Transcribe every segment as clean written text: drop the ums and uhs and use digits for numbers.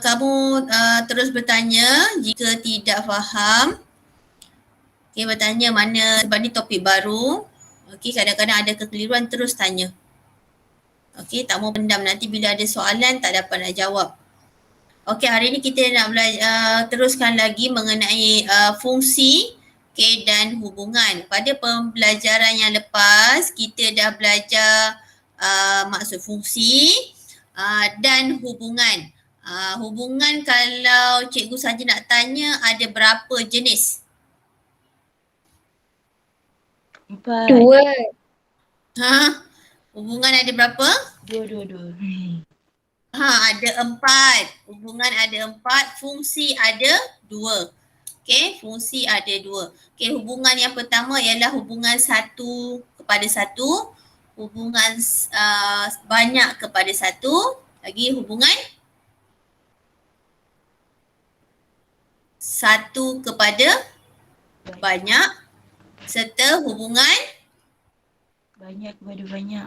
kamu terus bertanya jika tidak faham. Okey, bertanya mana sebab ni topik baru. Okey, kadang-kadang ada kekeliruan terus tanya. Okey, tak mau pendam nanti bila ada soalan tak dapat nak jawab. Okey, hari ni kita nak teruskan lagi mengenai fungsi dan hubungan. Pada pembelajaran yang lepas kita dah belajar maksud fungsi dan hubungan. Hubungan kalau cikgu saja nak tanya ada berapa jenis? 4. 2. Hubungan ada berapa? 2. Ada 4. Hubungan ada 4. Fungsi ada 2. Okey, fungsi ada 2. Okey, hubungan yang pertama ialah hubungan 1 kepada 1. Hubungan banyak kepada 1. Lagi hubungan 1 kepada banyak. Serta hubungan banyak kepada banyak.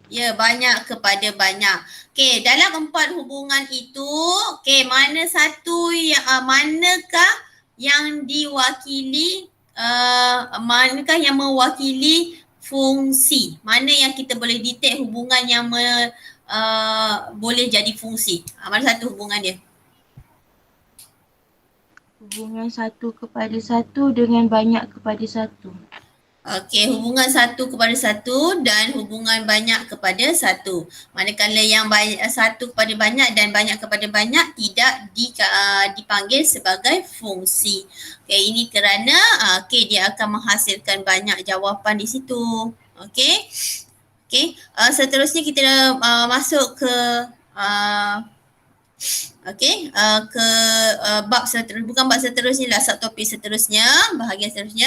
Ya, banyak kepada banyak. Okey, dalam 4 hubungan itu, okey, mana satu yang manakah yang diwakili manakah yang mewakili fungsi? Mana yang kita boleh detect hubungan yang boleh jadi fungsi? Mana satu hubungan dia? Hubungan 1 kepada 1 dengan banyak kepada 1. Okey, hubungan 1 kepada 1 dan hubungan banyak kepada 1. Manakala yang 1 kepada banyak dan banyak kepada banyak tidak dipanggil sebagai fungsi. Okey, ini kerana dia akan menghasilkan banyak jawapan di situ. Okey. Okey, seterusnya kita masuk ke ke bab seterusnya, bukan bab seterusnya lah, subtopik seterusnya, bahagian seterusnya.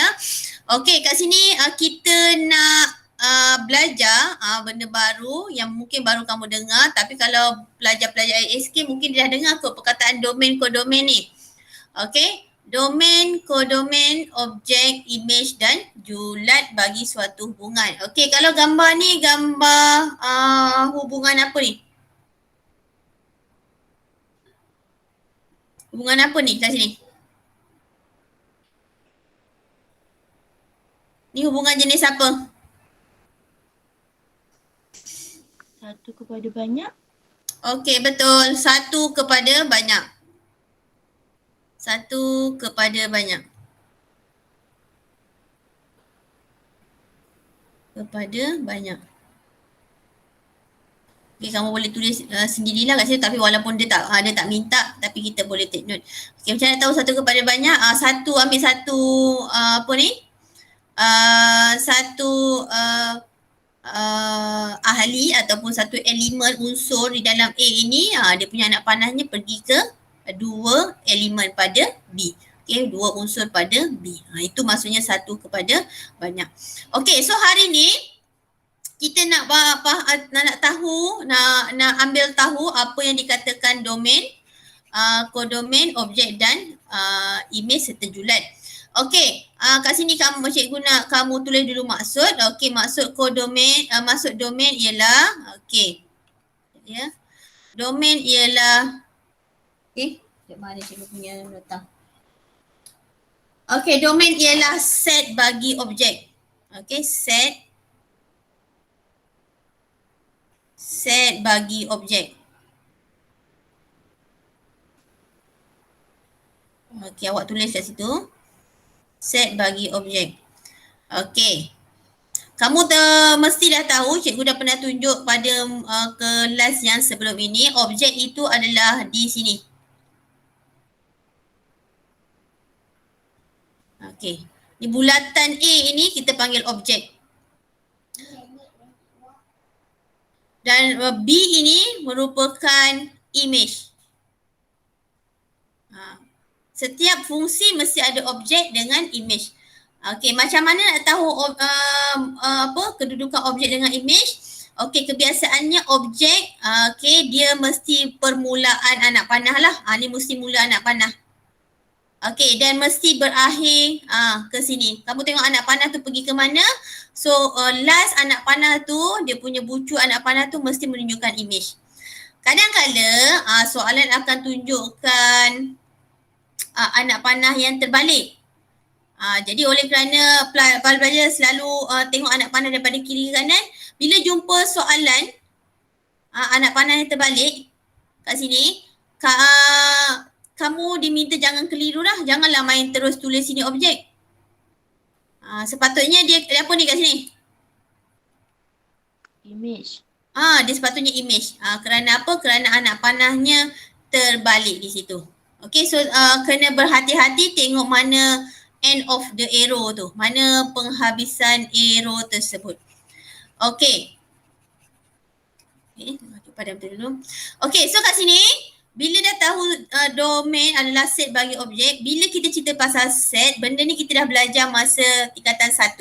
Okey, kat sini kita nak belajar benda baru yang mungkin baru kamu dengar, tapi kalau pelajar-pelajar ASK mungkin dia dah dengar kot perkataan domain, kodomain ni. Okey, domain, kodomain, objek, image dan julat bagi suatu hubungan. Okey, kalau gambar ni gambar hubungan apa ni? Hubungan apa ni kat sini? Ni hubungan jenis apa? 1 kepada banyak. Okey, betul. 1 kepada banyak. 1 kepada banyak. Kepada banyak. Okay, kamu boleh tulis sendirilah kat situ, tapi walaupun dia tak minta, tapi kita boleh take note. Okay, macam mana tahu 1 kepada banyak? 1 ambil 1 apa ni? 1 ahli ataupun 1 elemen unsur di dalam A ini, dia punya anak panahnya pergi ke 2 elemen pada B. Okay, 2 unsur pada B. Itu maksudnya 1 kepada banyak. Okay, so hari ni kita nak tahu, nak ambil tahu apa yang dikatakan domain, kodomain, objek dan image serta julat. Okey, kat sini cikgu nak kamu tulis dulu maksud. Okey, maksud kodomain, maksud domain ialah, okey. Ya. Domain ialah, okey, macam mana cikgu punya nota. Okey, domain ialah set bagi objek. Okey, set bagi objek. Okey, awak tulis kat situ. Set bagi objek. Okey. Kamu mesti dah tahu, cikgu dah pernah tunjuk pada kelas yang sebelum ini, objek itu adalah di sini. Okey. Ni bulatan A ini kita panggil objek. Dan B ini merupakan image. Setiap fungsi mesti ada objek dengan image. Okey, macam mana nak tahu kedudukan objek dengan image? Okey, kebiasaannya objek, dia mesti permulaan anak panah lah. Ni mesti mula anak panah. Okey, dan mesti berakhir ke sini. Kamu tengok anak panah tu pergi ke mana? So, last anak panah tu, dia punya bucu anak panah tu mesti menunjukkan image. Kadang-kala soalan akan tunjukkan anak panah yang terbalik. Jadi oleh kerana pelajar selalu tengok anak panah daripada kiri ke kanan, bila jumpa soalan anak panah yang terbalik kat sini, kamu diminta jangan keliru lah, janganlah main terus tulis sini objek. Sepatutnya dia apa ni kat sini? Image. Dia sepatutnya image. Kerana apa? Kerana anak panahnya terbalik di situ. Okay, so kena berhati-hati tengok mana end of the arrow tu. Mana penghabisan arrow tersebut. Okay. Padam dulu. Okay, so kat sini, bila dah tahu domain adalah set bagi objek, bila kita cerita pasal set, benda ni kita dah belajar masa tingkatan 1.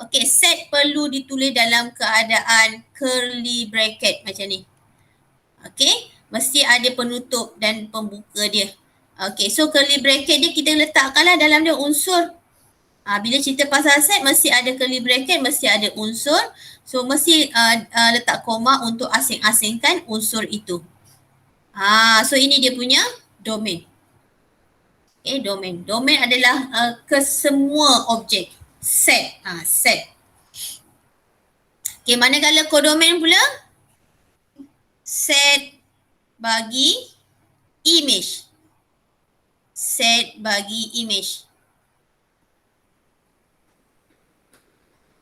Okay, set perlu ditulis dalam keadaan curly bracket macam ni. Okay, mesti ada penutup dan pembuka dia. Okay, so curly bracket dia kita letakkanlah dalam dia unsur. Bila cerita pasal set, mesti ada curly bracket, mesti ada unsur. So, mesti letak koma untuk asing-asingkan unsur itu. So, ini dia punya domain. Okay, domain. Domain adalah kesemua objek. Set. Set. Okay, manakala kodomain pula? Set bagi image. Set bagi image.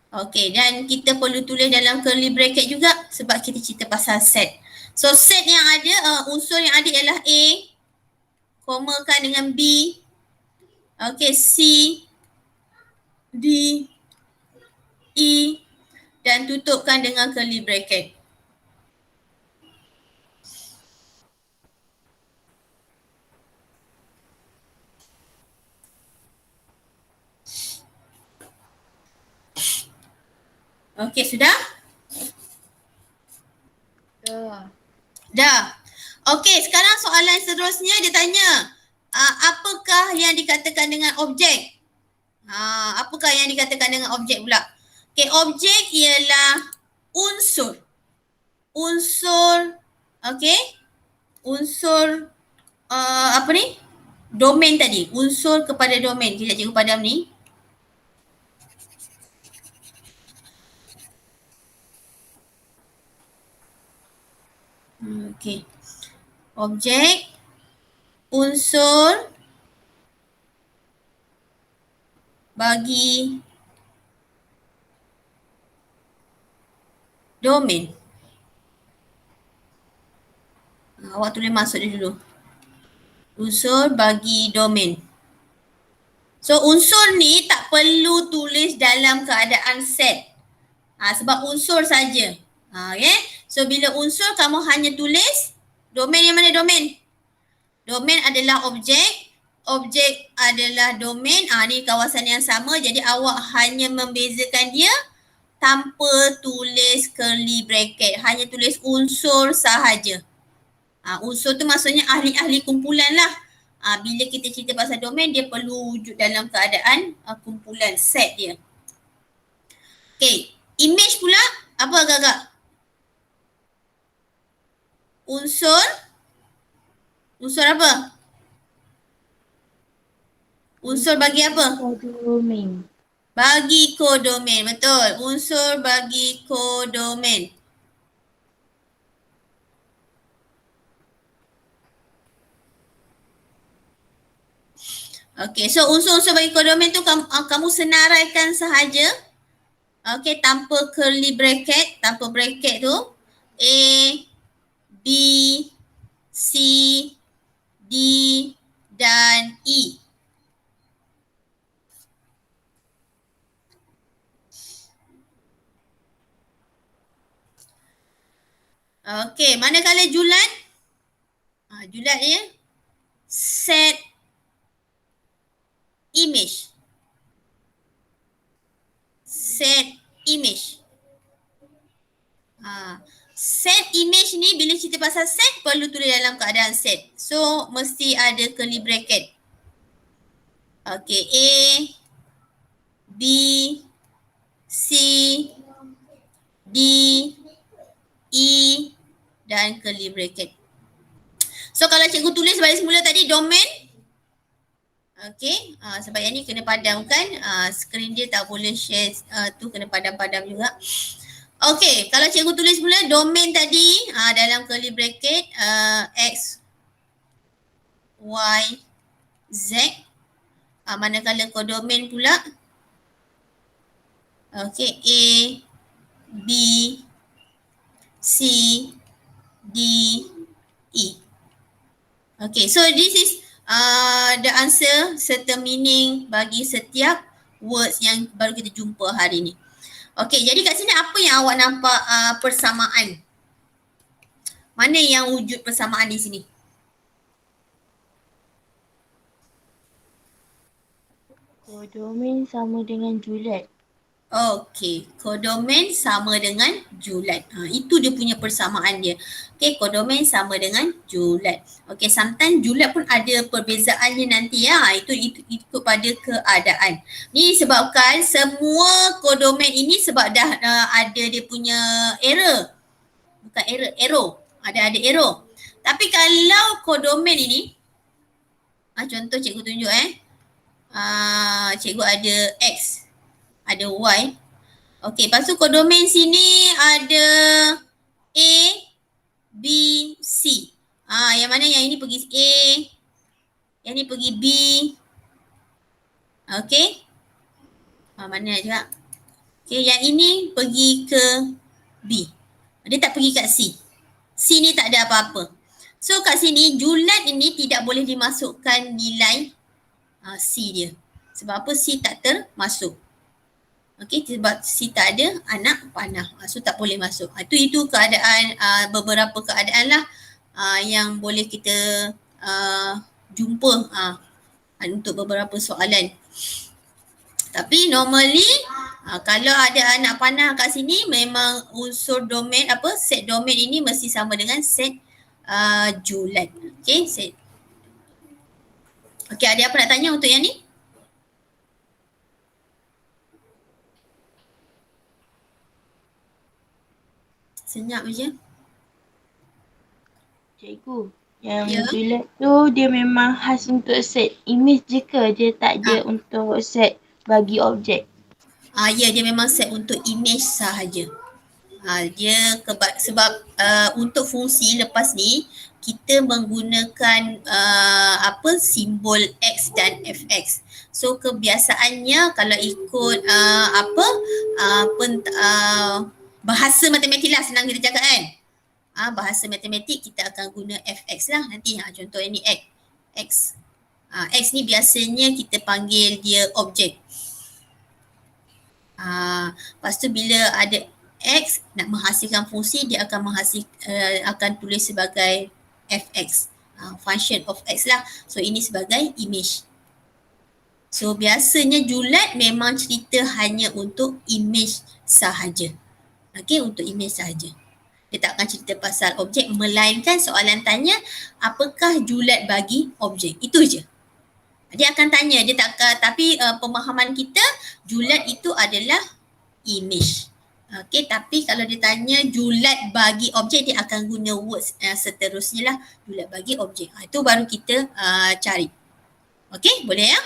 Okay, dan kita perlu tulis dalam curly bracket juga sebab kita cerita pasal set. So, set yang ada, unsur yang ada ialah A, komakan dengan B, okay, C, D, E dan tutupkan dengan curly bracket. Okay, sudah? Dah. Okay, sekarang soalan seterusnya dia tanya, apakah yang dikatakan dengan objek? Apakah yang dikatakan dengan objek pula? Okay, objek ialah unsur. Unsur, okay? Unsur, apa ni? Domain tadi. Unsur kepada domain. Kita cikgu padam ni. Okay. Objek, unsur bagi domain. Awak tulis masuk dia dulu. Unsur bagi domain. So unsur ni tak perlu tulis dalam keadaan set. Sebab unsur saja. Okay. So bila unsur kamu hanya tulis domain yang mana domain? Domain adalah objek. Objek adalah domain. Ni kawasan yang sama. Jadi awak hanya membezakan dia tanpa tulis curly bracket. Hanya tulis unsur sahaja. Unsur tu maksudnya ahli-ahli kumpulan lah. Bila kita cerita pasal domain, dia perlu wujud dalam keadaan kumpulan set dia. Okay. Image pula apa agak-agak? Unsur apa? Unsur bagi apa? Kodomain. Bagi kodomain, betul. Unsur bagi kodomain. Okay, so unsur-unsur bagi kodomain tu kamu senaraikan sahaja. Okay, tanpa curly bracket, tanpa bracket tu. A, B, C, D dan E. Okay, manakala julat? Julat dia set image. Set image. Set image ni bila cerita pasal set perlu tulis dalam keadaan set. So mesti ada curly bracket. Okay, A, B, C, D, E dan curly bracket. So kalau cikgu tulis balik semula tadi domain. Okey, sebab yang ni kena padamkan. Skrin dia tak boleh share tu, kena padam-padam juga. Okey, kalau cikgu tulis mula domain tadi dalam curly bracket X, Y, Z. Manakala kodomain pula okey, A, B, C, D, E. Okay, so this is the answer serta meaning bagi setiap words yang baru kita jumpa hari ni. Okay, jadi kat sini apa yang awak nampak persamaan? Mana yang wujud persamaan di sini? Kodomain sama dengan Juliet. Okey, kodomain sama dengan Juliet. Itu dia punya persamaan dia. Okey, kodomain sama dengan Juliet. Okey, sometimes Juliet pun ada perbezaannya nanti ya. Itu ikut pada keadaan. Ni disebabkan semua kodomain ini sebab dah ada dia punya error. Bukan error, arrow. Ada arrow. Tapi kalau kodomain ini, contoh cikgu tunjuk cikgu ada X, ada Y. Okey, lepas tu kodomain sini ada A, B, C. Yang mana yang ini pergi A, yang ini pergi B. Okey. Mana juga. Okey, yang ini pergi ke B. Dia tak pergi kat C. C ni tak ada apa-apa. So kat sini Juliet ini tidak boleh dimasukkan nilai C dia. Sebab apa? C tak termasuk. Okey, sebab C tak ada anak panah. So tak boleh masuk. Itu keadaan, beberapa keadaan lah yang boleh kita jumpa untuk beberapa soalan. Tapi normally kalau ada anak panah kat sini memang unsur domain set domain ini mesti sama dengan set Juliet. Okey, set. Okey, ada apa nak tanya untuk yang ni? Senyap je. Cikgu, yang Juliet tu dia memang khas untuk set image je ke? Dia tak ada untuk set bagi objek? Ya, dia memang set untuk image sahaja. Dia sebab untuk fungsi lepas ni kita menggunakan simbol X dan Fx. So kebiasaannya kalau ikut bahasa matematik lah, senang kita cakap kan. Bahasa matematik kita akan guna Fx lah nanti. Contoh ini X. X ni biasanya kita panggil dia objek. Lepas tu bila ada X nak menghasilkan fungsi, dia akan akan tulis sebagai Fx. Function of X lah. So ini sebagai image. So biasanya Juliet memang cerita hanya untuk image sahaja. Okey, untuk image sahaja. Dia tak akan cerita pasal objek, melainkan soalan tanya apakah Juliet bagi objek. Itu je. Dia akan tanya, dia tak akan, tapi pemahaman kita Juliet itu adalah image. Okey, tapi kalau dia tanya Juliet bagi objek, dia akan guna words seterusnya lah. Juliet bagi objek. Itu baru kita cari. Okey, boleh ya?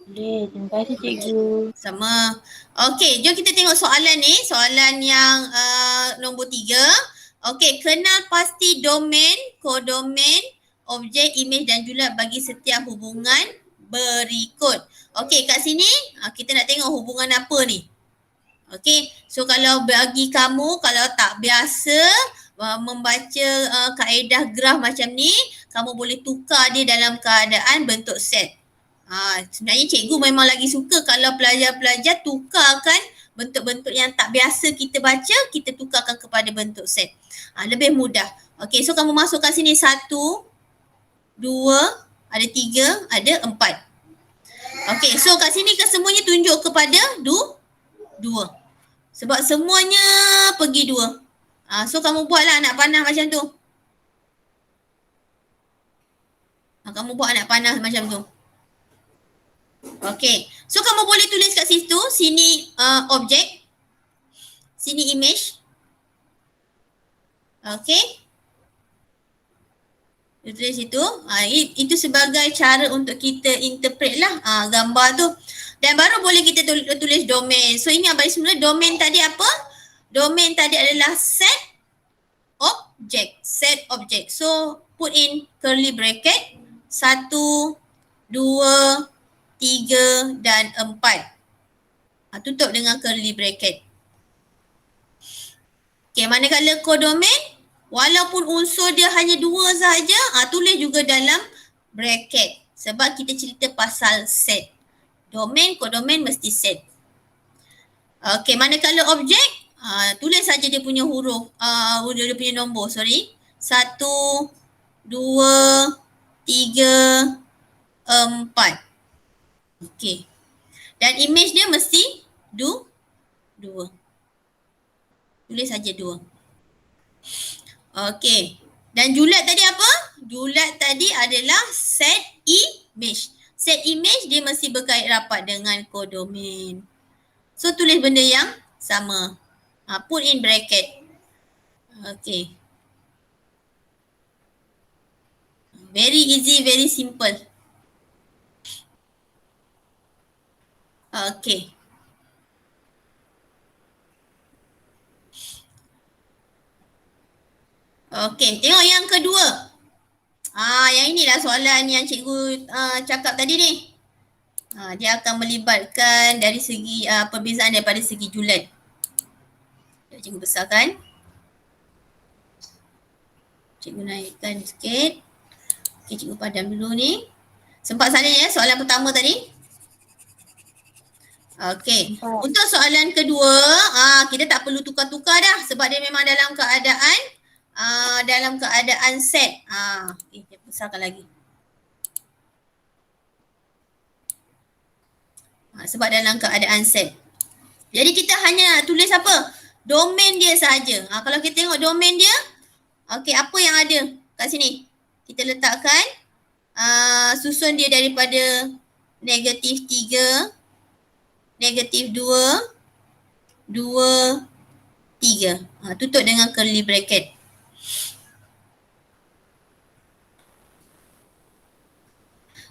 Boleh, terima kasih cikgu. Sama. Okey, jom kita tengok soalan ni. Soalan yang nombor 3. Okey, kenal pasti domain, kodomain, objek, image dan Juliet bagi setiap hubungan berikut. Okey, kat sini kita nak tengok hubungan apa ni. Okey, so kalau bagi kamu, kalau tak biasa membaca kaedah graf macam ni, kamu boleh tukar dia dalam keadaan bentuk set. Sebenarnya cikgu memang lagi suka kalau pelajar-pelajar tukarkan bentuk-bentuk yang tak biasa kita baca, kita tukarkan kepada bentuk set. Lebih mudah. Okey, so kamu masukkan sini 1, 2, ada 3, ada 4. Okey, so kat sini kesemuanya tunjuk kepada 2. Sebab semuanya pergi 2. So kamu buatlah anak panah macam tu. Kamu buat anak panah macam tu. Okey, so kamu boleh tulis kat situ, sini objek, sini image. Okey. Dia tulis situ. Itu sebagai cara untuk kita interpret lah gambar tu. Dan baru boleh kita tulis domain. So ingat baik semula domain tadi apa? Domain tadi adalah set object. Set object. So put in curly bracket. 1, 2, 3 dan 4. Tutup dengan curly bracket. Okay, manakala kodomain, walaupun unsur dia hanya 2 sahaja, tulis juga dalam bracket. Sebab kita cerita pasal set. Domain, kodomain mesti set. Okay, manakala objek, tulis saja dia punya huruf, dia punya nombor, 1, 2, 3, 4. Okay. Dan image dia mesti 2. Tulis saja 2. Okay. Dan julat tadi apa? Julat tadi adalah set image. Set image dia mesti berkait rapat dengan kodomain. So tulis benda yang sama. Put in bracket. Okay. Very easy, very simple. Okay. Okay, tengok yang kedua. Yang inilah soalan yang cikgu cakap tadi ni. Dia akan melibatkan dari segi perbezaan daripada segi julat. Cikgu besarkan. Cikgu naikkan sikit. Okay, cikgu padam dulu ni. Sempat salin ya soalan pertama tadi. Okay. Untuk soalan kedua, kita tak perlu tukar-tukar dah sebab dia memang dalam keadaan set. Dia besarkan lagi. Sebab dalam keadaan set. Jadi kita hanya tulis apa? Domain dia sahaja. Kalau kita tengok domain dia, okay, apa yang ada kat sini? Kita letakkan susun dia daripada negatif 3, negatif 2, 2, 3. Tutup dengan curly bracket.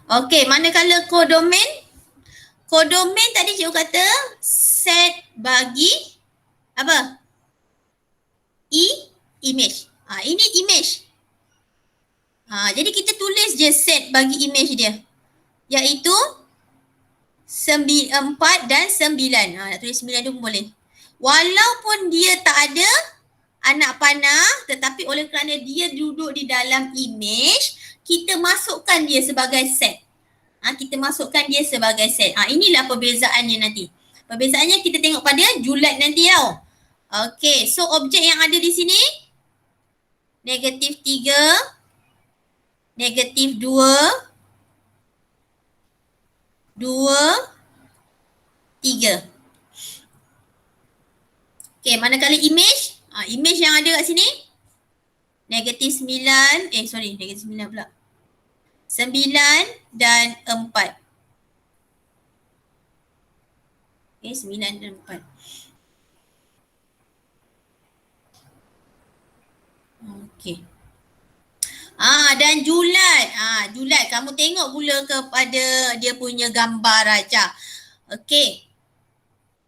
Okey, manakala kodomain? Kodomain tadi cikgu kata set bagi apa? Image. Ini image. Jadi kita tulis je set bagi image dia. Iaitu 4 dan 9. Nak tulis 9 tu pun boleh. Walaupun dia tak ada anak panah, tetapi oleh kerana dia duduk di dalam image, kita masukkan dia sebagai set. Kita masukkan dia sebagai set. Inilah perbezaannya nanti. Perbezaannya kita tengok pada julat nanti tau. Okay, so objek yang ada di sini, negatif 3, negatif 2, 3. Okay, manakala image, image yang ada kat sini, negatif 9, negatif 9 pula. 9 dan 4. Okay, 9 dan 4. Okay. Dan julat. Julat kamu tengok pula kepada dia punya gambar raja. Okay.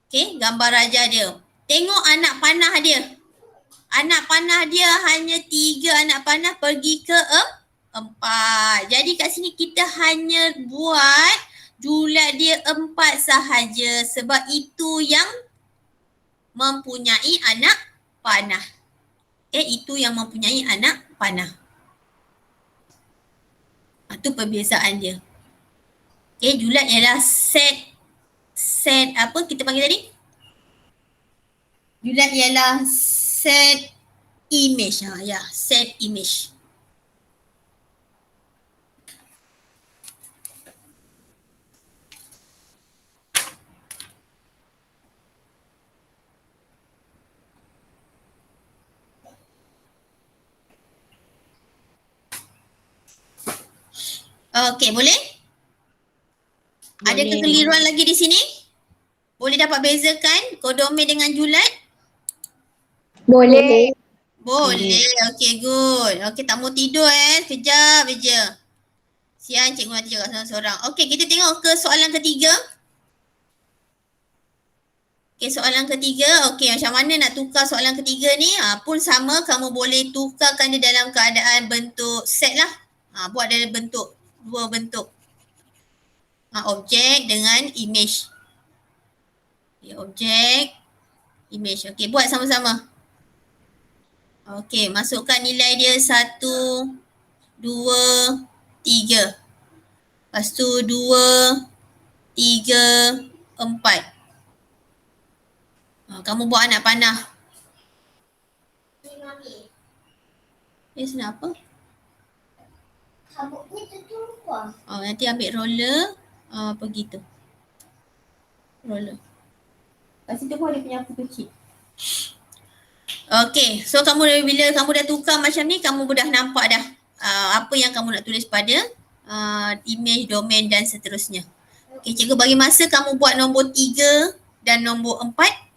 Okay, gambar raja dia. Tengok anak panah dia. Anak panah dia hanya 3 anak panah pergi ke 4. Jadi kat sini kita hanya buat julat dia 4 sahaja sebab itu yang mempunyai anak panah. Itu yang mempunyai anak panah. Itu perbezaan dia. Julat ialah set apa kita panggil tadi? Julat ialah set image. Set image. Okey, boleh? Ada kekeliruan lagi di sini? Boleh dapat bezakan kodomain dengan julat? Boleh. Boleh. Okey, good. Okey, tak mau tidur sekejap je. Siang cikgu nanti jaga seorang-seorang. Okey, kita tengok ke soalan ketiga. Okey, soalan ketiga. Okey, macam mana nak tukar soalan ketiga ni? Pun sama, kamu boleh tukarkan dia dalam keadaan bentuk set lah. Buat dalam bentuk, dua bentuk. Objek dengan image. Okay, objek, image. Okey, buat sama-sama. Okey, masukkan nilai dia 1, 2, 3. Lepas tu 2, 3, 4. Kamu buat anak panah. Senang apa? Sabuknya tertumpah. Nanti ambil roller, pergi tu. Roller. Kat situ pun ada penyapu kecil. Okey, so bila kamu dah tukar macam ni, kamu dah nampak dah apa yang kamu nak tulis pada image, domain dan seterusnya. Okey, cikgu bagi masa kamu buat nombor 3 dan nombor 4.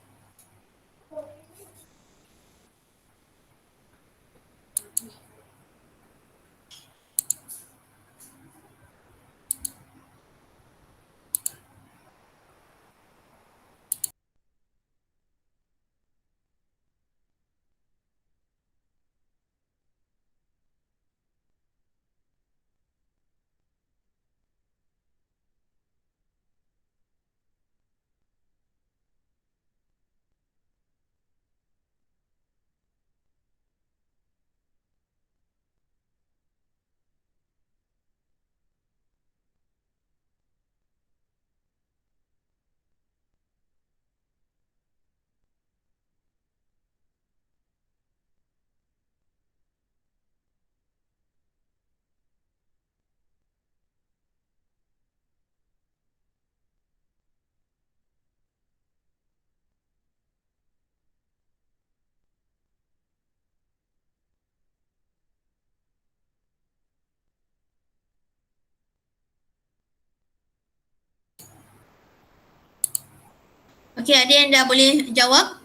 Okey, ada yang dah boleh jawab?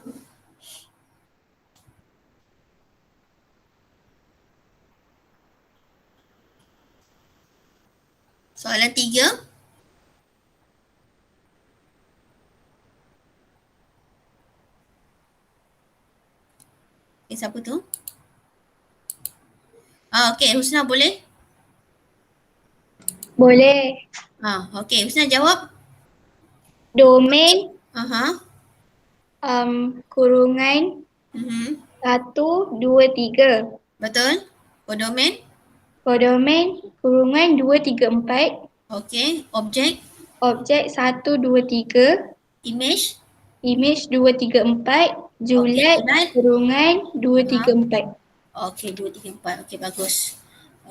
Soalan 3. Siapa tu? Okey, Husna boleh? Boleh. Okey, Husna jawab. Domain kurungan 1, 2, 3. Betul. Kodomain. Kodomain kurungan 2, 3, 4. Okey, objek. Objek 1, 2, 3. Image. Image 2, 3, 4. Julat kurungan 2, 3, 4. Okey, 2, 3, 4. Okey, bagus.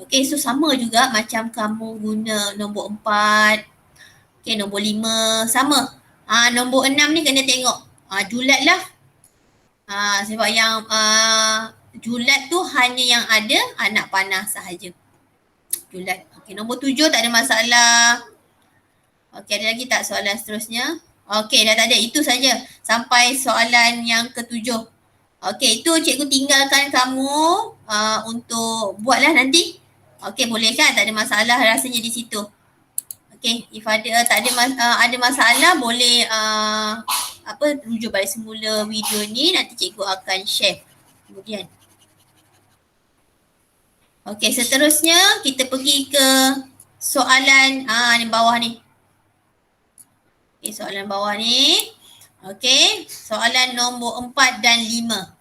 Okey, so sama juga macam kamu guna nombor 4. Okey, nombor 5. Sama. Nombor 6 ni kena tengok. Julat lah. Sebab yang julat tu hanya yang ada anak panah sahaja. Julat. Okey, nombor 7 tak ada masalah. Okey, ada lagi tak soalan seterusnya? Okey, dah tak ada. Itu saja sampai soalan yang ke-7. Okey, itu cikgu tinggalkan kamu untuk buatlah nanti. Okey, boleh kan? Tak ada masalah rasanya di situ. Okey, if ada ada masalah boleh rujuk balik semula video ni, nanti cikgu akan share kemudian. Okey, seterusnya kita pergi ke soalan di bawah ni. Okey, soalan bawah ni. Okey, soalan nombor 4 dan 5.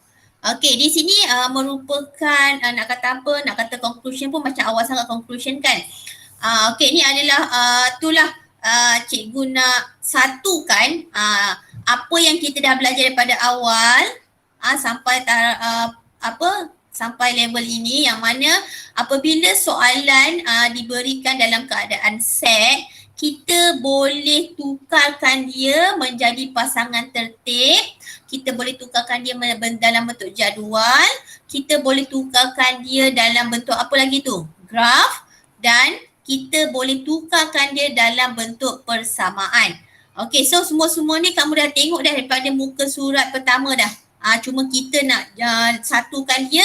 Okey, di sini merupakan nak kata apa, nak kata conclusion pun macam awal sangat conclusion kan. Okey, ni adalah itulah cikgu nak satukan apa yang kita dah belajar daripada awal sampai sampai level ini, yang mana apabila soalan diberikan dalam keadaan set, kita boleh tukarkan dia menjadi pasangan tertib, kita boleh tukarkan dia dalam bentuk jadual, kita boleh tukarkan dia dalam bentuk apa lagi tu? Graf, dan kita boleh tukarkan dia dalam bentuk persamaan. Okey, so semua-semua ni kamu dah tengok dah daripada muka surat pertama dah. Cuma kita nak satukan dia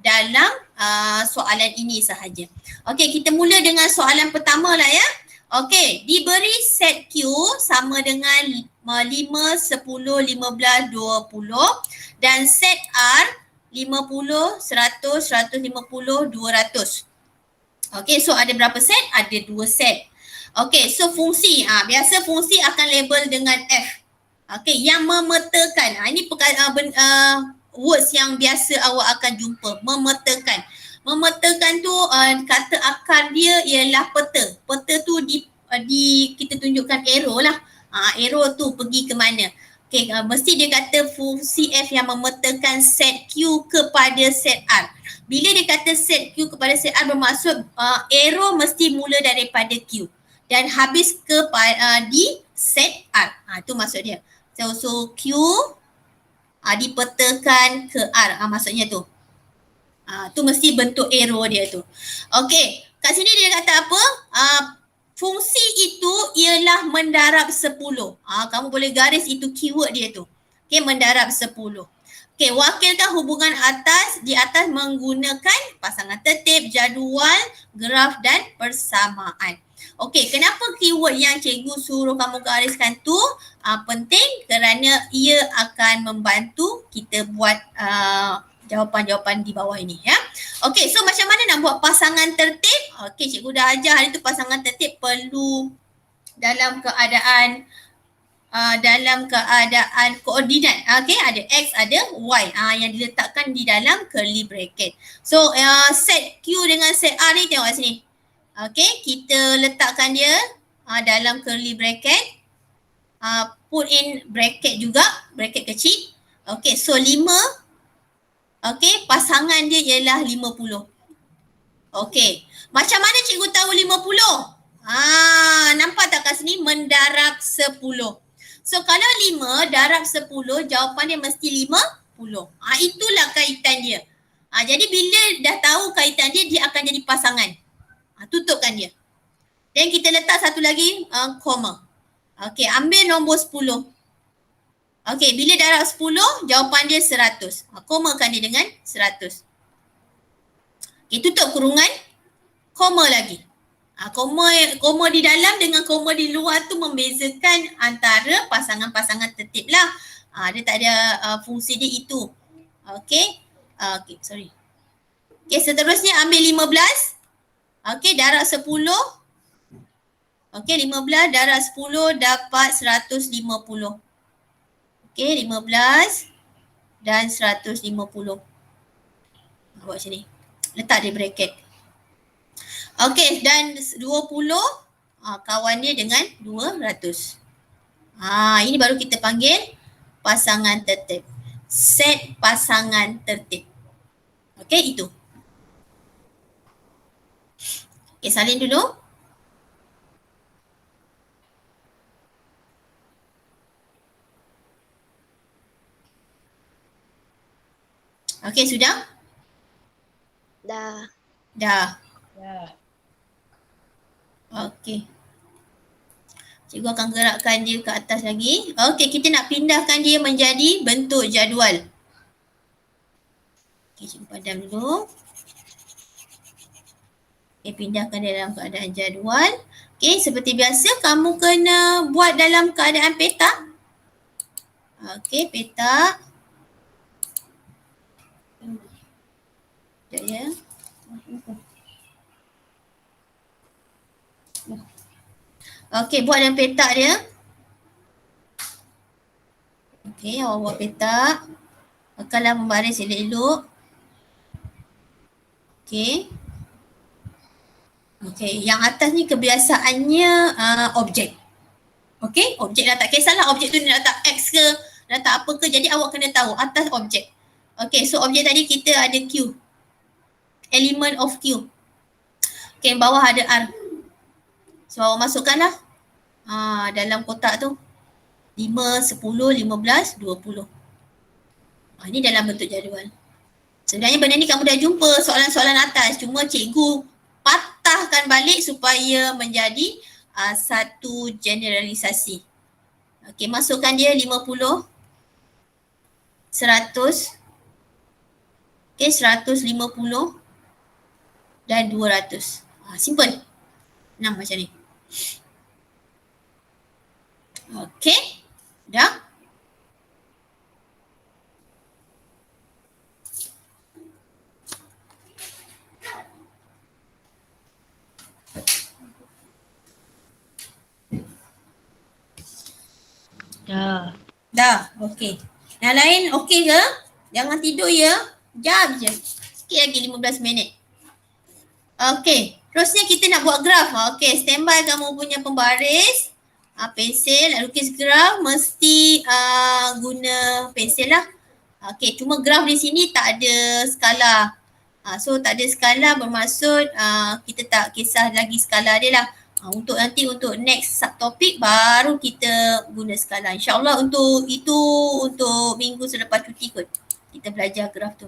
dalam soalan ini sahaja. Okey, kita mula dengan soalan pertama lah ya. Okey, diberi set Q sama dengan 5, 10, 15, 20 dan set R 50, 100, 150, 200. Okey, so ada berapa set? Ada 2 set. Okey, so fungsi. Biasa fungsi akan label dengan F. Okey, yang memetakan. Ini words yang biasa awak akan jumpa. Memetakan. Memetakan tu kata akar dia ialah peta. Peta tu kita tunjukkan arrow lah. Arrow tu pergi ke mana. Okay, mesti dia kata fungsi F yang memetakan set Q kepada set R. Bila dia kata set Q kepada set R bermaksud arrow mesti mula daripada Q dan habis di set R. Itu maksud dia. So Q dipetakan ke R. Maksudnya tu. Tu mesti bentuk arrow dia tu. Okey, kat sini dia kata apa? Fungsi itu ialah mendarab 10. Kamu boleh garis itu keyword dia tu. Okey, mendarab 10. Okey, wakilkan hubungan di atas menggunakan pasangan tertib, jadual, graf dan persamaan. Okey, kenapa keyword yang cikgu suruh kamu gariskan tu penting? Kerana ia akan membantu kita buat jawapan-jawapan di bawah ini ya. Okey, so macam mana nak buat pasangan tertib? Okey, cikgu dah ajar hari tu pasangan tertib perlu dalam keadaan koordinat. Okey, ada X, ada Y yang diletakkan di dalam curly bracket. So set Q dengan set R ni tengok kat sini. Okey, kita letakkan dia dalam curly bracket. Put in bracket juga, bracket kecil. Okey, so 5. Okey, pasangan dia ialah 50. Okey, macam mana cikgu tahu 50? Nampak tak kat sini? Mendarab 10. So kalau 5 darab 10, jawapan dia mesti 50. Itulah kaitan dia. Jadi bila dah tahu kaitan dia, dia akan jadi pasangan. Tutupkan dia. Dan kita letak satu lagi koma. Okey, ambil nombor 10. Okey, bila darab 10, jawapan dia 100. Komakan dia dengan 100. Okey, tutup kurungan. Koma lagi. Koma di dalam dengan koma di luar tu membezakan antara pasangan-pasangan tertib lah. Dia tak ada fungsi dia itu. Okey. Sorry. Okey, seterusnya ambil 15. Okey, darab 10. Okey, 15 darab 10 dapat 150. Okey, 15 dan 150. Buat sini. Letak di bracket. Okey, dan 20 kawan dia dengan 200. Ini baru kita panggil pasangan tertib. Set pasangan tertib. Okey, itu. Okey, salin dulu. Okey, sudah? Dah. Dah. Okey. Cikgu akan gerakkan dia ke atas lagi. Okey, kita nak pindahkan dia menjadi bentuk jadual. Okey, cikgu padam dulu. Okey, pindahkan dia dalam keadaan jadual. Okey, seperti biasa kamu kena buat dalam keadaan peta. Okey, peta. Sekejap ya. Okey, buat dalam peta dia. Okey, awak buat peta. Akanlah membaris elok-elok. Okey. Okey, yang atas ni kebiasaannya objek. Okey, objek dah tak kisahlah objek tu dia nak letak X ke, nak letak apa ke, jadi awak kena tahu atas objek. Okey, so objek tadi kita ada Q. Element of Q. Okey, bawah ada R. So awak masukkanlah dalam kotak tu 5, 10, 15, 20. Ini dalam bentuk jadual. Sebenarnya benda ni kamu dah jumpa soalan-soalan atas, cuma cikgu patahkan balik supaya menjadi satu generalisasi. Okey, masukkan dia 50. 100, okay, 150 dan 200. Simple. Nah, macam ni. Okay, dah? Dah. Dah, okey. Yang lain okey ke? Jangan tidur ya. Jam je. Sikit lagi 15 minit. Okey. Terusnya kita nak buat graf. Okey, standby kamu punya pembaris. Pensel, lukis graf mesti guna pensel lah. Okey, cuma graf di sini tak ada skala. So tak ada skala bermaksud kita tak kisah lagi skala dia lah. Untuk nanti untuk next subtopik baru kita guna skala. InsyaAllah untuk itu untuk minggu selepas cuti kot. Kita belajar graf tu.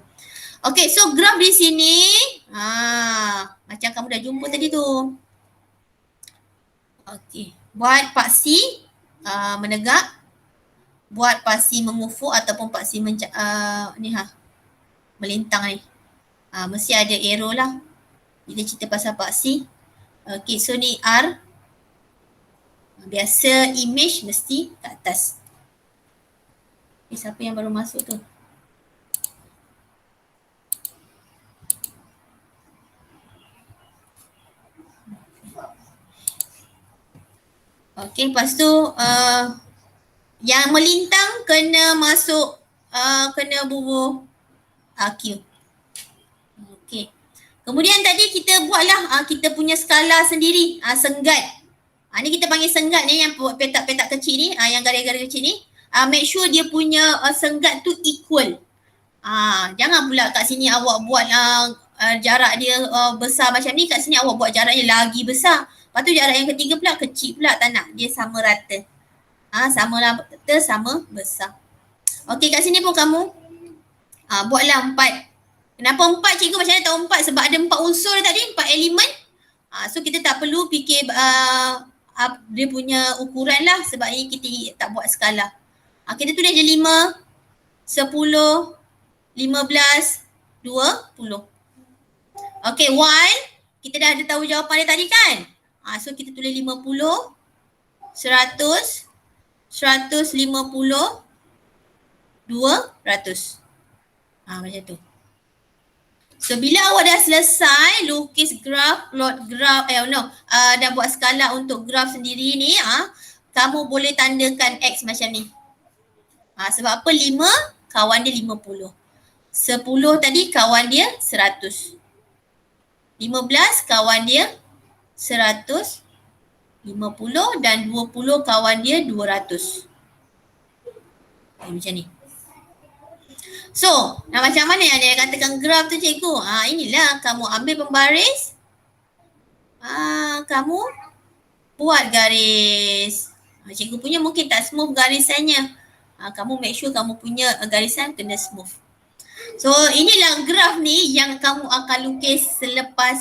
Okay, so graf di sini macam kamu dah jumpa tadi tu. Okay, buat paksi menegak. Buat paksi mengufuk ataupun paksi melintang ni. Mesti ada arrow lah. Bila cerita pasal paksi. Okay, so ni R. Biasa image mesti kat atas. Okay, siapa yang baru masuk tu? Okay, lepas tu yang melintang kena masuk, kena bubuh Q. Okay. Kemudian tadi kita buatlah kita punya skala sendiri, senggat. Ni kita panggil senggat ni yang buat petak-petak kecil ni, yang garis-garis kecil ni. Make sure dia punya senggat tu equal. Jangan pula kat sini awak buat jarak dia besar macam ni, kat sini awak buat jaraknya lagi besar. Lepas tu jarak yang ketiga pula kecil pula, tak nak. Dia sama rata. Sama rata, sama besar. Okey, kat sini pun kamu buatlah 4. Kenapa 4 cikgu? Macam mana tahu 4? Sebab ada 4 unsur tadi, 4 elemen. So kita tak perlu fikir dia punya ukuran lah. Sebab ini kita tak buat skala. Kita tulis je 5, 10, 15, 20. Okay, 1. Kita dah ada tahu jawapan dia tadi kan? So kita tulis 50, 100, 150, 200. Macam tu. So bila awak dah selesai lukis graf, plot graf, dah buat skala untuk graf sendiri ni, kamu boleh tandakan X macam ni. Sebab apa? 5 kawan dia 50. 10 tadi kawan dia 100. 15 kawan dia 100. 50 dan 20 kawan dia 200. Macam ni. So, macam mana yang dia katakan graf tu cikgu? Inilah kamu ambil pembaris. Kamu buat garis. Cikgu punya mungkin tak smooth garisannya. Kamu make sure kamu punya garisan kena smooth. So, inilah graf ni yang kamu akan lukis selepas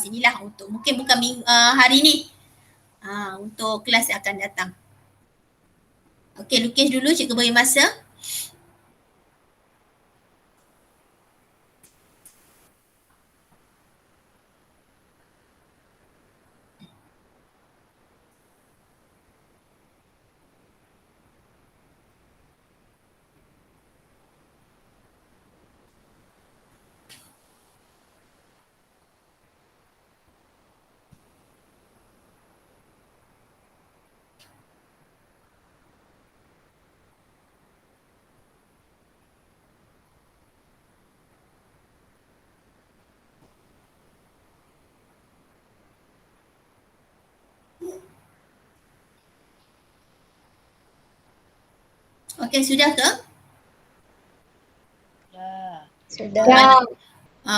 inilah untuk mungkin bukan hari ni. Untuk kelas yang akan datang. Okey, lukis dulu, cikgu beri masa. Okey, sudah ke? Sudah.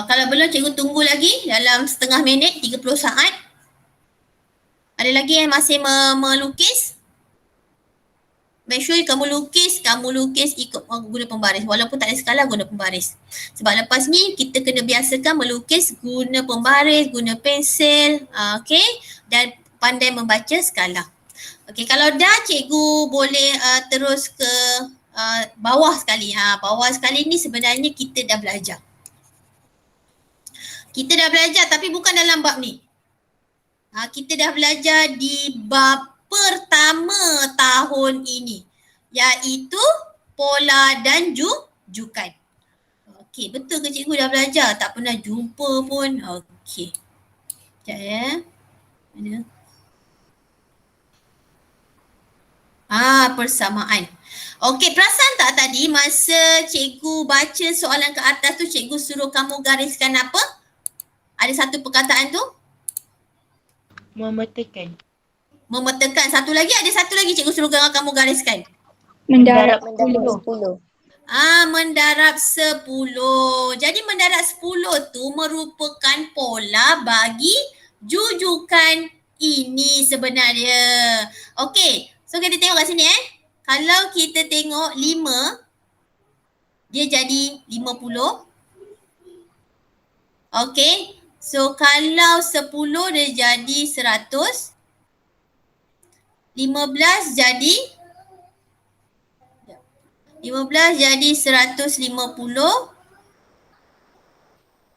Kalau belum, cikgu tunggu lagi dalam setengah minit, 30 saat. Ada lagi yang masih melukis? Make sure kamu lukis ikut guna pembaris. Walaupun tak ada skala, guna pembaris. Sebab lepas ni kita kena biasakan melukis guna pembaris, guna pensel, okay? Dan pandai membaca skala. Okay, kalau dah cikgu boleh terus ke bawah sekali. Bawah sekali ni sebenarnya kita dah belajar. Kita dah belajar tapi bukan dalam bab ni. Kita dah belajar di bab pertama tahun ini, iaitu pola dan jukan. Okey, betul ke cikgu dah belajar? Tak pernah jumpa pun. Okey. Sekejap ya. Mana? Persamaan. Okey, perasan tak tadi masa cikgu baca soalan ke atas tu, cikgu suruh kamu gariskan apa? Ada satu perkataan tu? Memetakan. Memetakan. Satu lagi, ada satu lagi cikgu suruh kamu gariskan. Mendarat Mendarat 10. 10. Mendarat 10. Jadi mendarat 10 tu merupakan pola bagi jujukan ini sebenarnya. Okey, so kita tengok kat sini Kalau kita tengok 5, dia jadi 50. Okey, so kalau 10 dia jadi 100. 15 jadi 150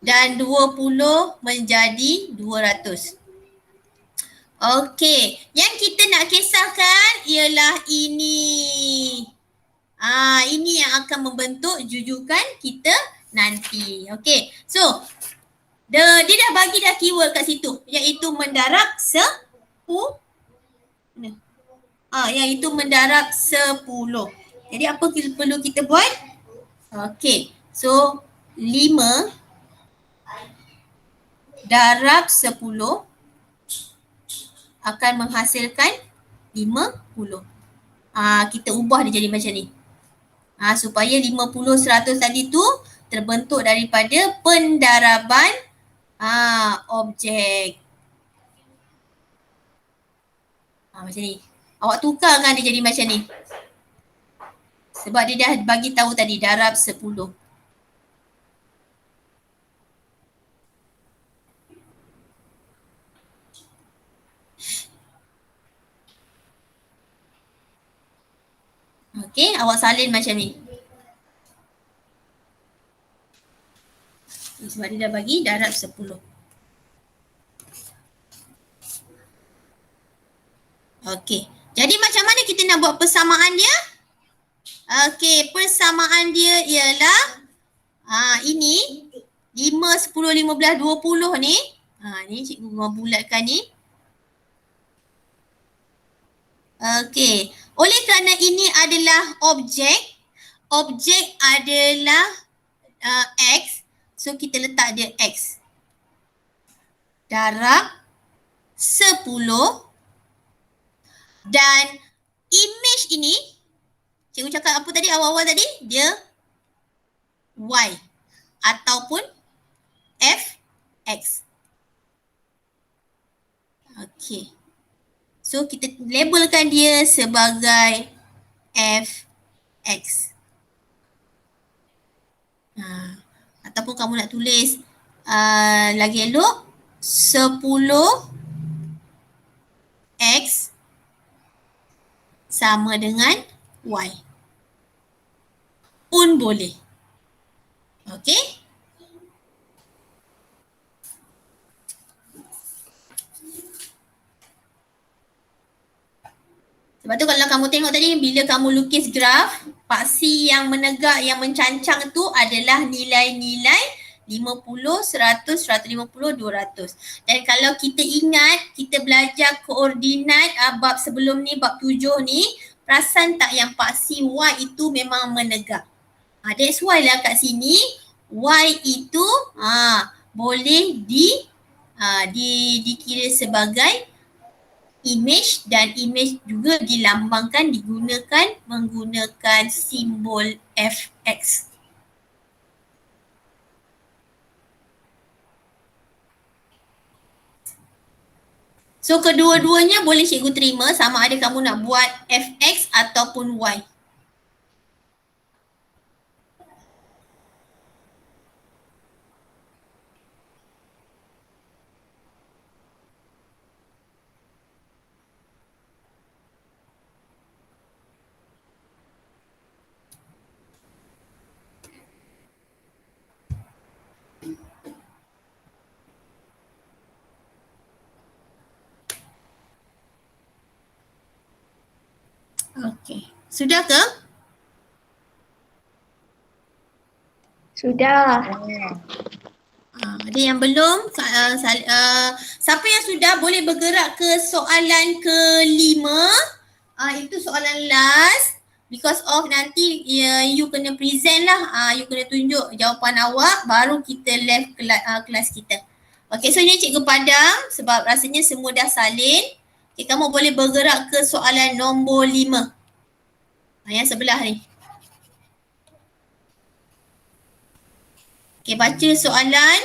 dan 20 menjadi 200. Okey, yang kita nak kisahkan ialah ini. Ini yang akan membentuk jujukan kita nanti. Okey, so dia dah bagi dah keyword kat situ, iaitu mendarab 10. Iaitu mendarab 10. Jadi apa perlu kita buat? Okey, so 5 darab 10 akan menghasilkan 50. Kita ubah dia jadi macam ni. Supaya 50, 100 tadi tu terbentuk daripada pendaraban objek. Macam ni. Awak tukar kan dia jadi macam ni. Sebab dia dah bagi tahu tadi darab 10. Okey, awak salin macam ni. Sebab dia dah bagi darab 10. Okey, jadi macam mana kita nak buat persamaan dia? Okey, persamaan dia ialah ini 5, 10, 15, 20 ni. Ni cikgu bulatkan ni. Okey, oleh kerana ini adalah objek adalah X, so kita letak dia X. Darab 10 dan image ini, cikgu cakap apa tadi awal-awal tadi? Dia Y ataupun Fx. Okey. So kita labelkan dia sebagai Fx. Ataupun kamu nak tulis lagi elok 10x sama dengan y pun boleh. Okey? Sebab tu kalau kamu tengok tadi, bila kamu lukis graf, paksi yang menegak, yang mencancang tu adalah nilai-nilai 50, 100, 150, 200. Dan kalau kita ingat, kita belajar koordinat bab sebelum ni, bab 7 ni, perasan tak yang paksi Y itu memang menegak. That's why lah kat sini, Y itu boleh dikira sebagai image, dan image juga dilambangkan, digunakan menggunakan simbol Fx. So kedua-duanya boleh cikgu terima, sama ada kamu nak buat Fx ataupun Y. Okey. Sudah ke? Sudah. Ada yang belum? Siapa yang sudah boleh bergerak ke soalan kelima? Itu soalan last. Because of nanti you kena present lah. You kena tunjuk jawapan awak baru kita left kelas kita. Okay, so ini Cikgu Padang sebab rasanya semua dah salin. Okay, kamu boleh bergerak ke soalan nombor 5. Yang sebelah ni. Okay, baca soalan.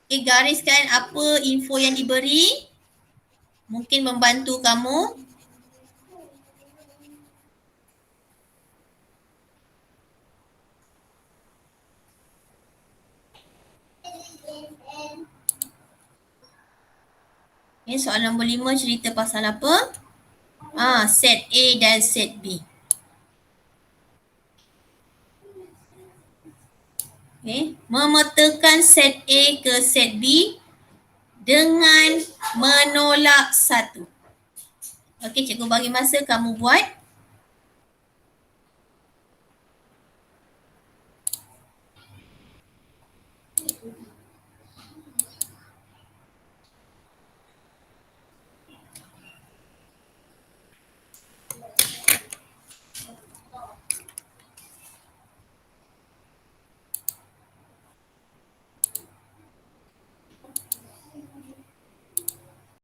Okay, gariskan apa info yang diberi. Mungkin membantu kamu. Okay, soalan nombor 5 cerita pasal apa? Set A dan set B. Okay. Memetakan set A ke set B dengan menolak satu. Okey, cikgu bagi masa kamu buat.